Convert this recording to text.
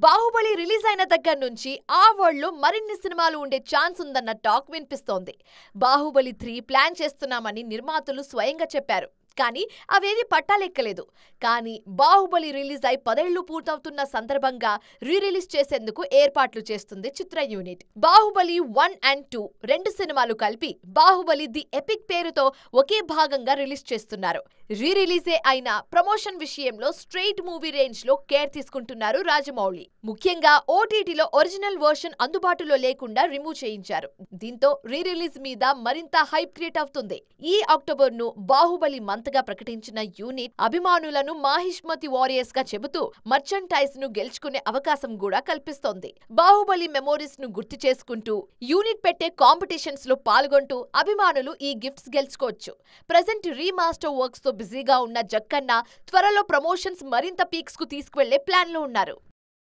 Baahubali release అయిన దగ్గర నుంచి ఆ వరల్డ్‌లో మరిన్ని సినిమాలు ఉండే ఛాన్స్ ఉందన్న టాక్ వినిపిస్తోంది. బాహుబలి 3 ప్లాన్ చేస్తున్నామని నిర్మాతలు స్వయంగా చెప్పారు. కానీ అవేవి పట్టాలెక్కలేదు. కానీ బాహుబలి రిలీజ్ అయి 10 ఏళ్లు పూర్తవుతున్న సందర్భంగా రిలీజ్ చేసేందుకు ఏర్పాట్లు చేస్తుంది చిత్ర యూనిట్. బాహుబలి 1 అండ్ 2 రెండు సినిమాలు కలిపి బాహుబలి ది ఎపిక్ పేరుతో ఒకే భాగంగా రిలీజ్ చేస్తున్నారు. రిలీజే అయినా ప్రమోషన్ విషయంలో స్ట్రెయిట్ మూవీ రేంజ్ లో కేర్ తీసుకుంటున్నారు రాజమౌళి. ముఖ్యంగా ఓటీటీలో ఒరిజినల్ వర్షన్ అందుబాటులో లేకుండా రిమూవ్ చేయించారు. దీంతో రిలీజ్ మీద మరింత హైప్ క్రియేట్ అవుతుంది. ఈ అక్టోబర్ ను బాహుబలి మంత్ గా ప్రకటించిన యూనిట్ అభిమానులను మాహిష్మతి వారియర్స్ గా చెబుతూ మర్చంటైజ్ ను గెలుచుకునే అవకాశం కూడా కల్పిస్తోంది. బాహుబలి మెమోరీస్ ను గుర్తు చేసుకుంటూ యూనిట్ పెట్టే కాంపిటీషన్స్ లో పాల్గొంటూ అభిమానులు ఈ గిఫ్ట్స్ గెలుచుకోవచ్చు. ప్రెజెంట్ రీమాస్టర్ వర్క్స్ తో బిజీగా ఉన్న జక్కన్న త్వరలో ప్రమోషన్స్ మరింత పీక్స్ కు తీసుకువెళ్లే ప్లాన్ లో ఉన్నారు.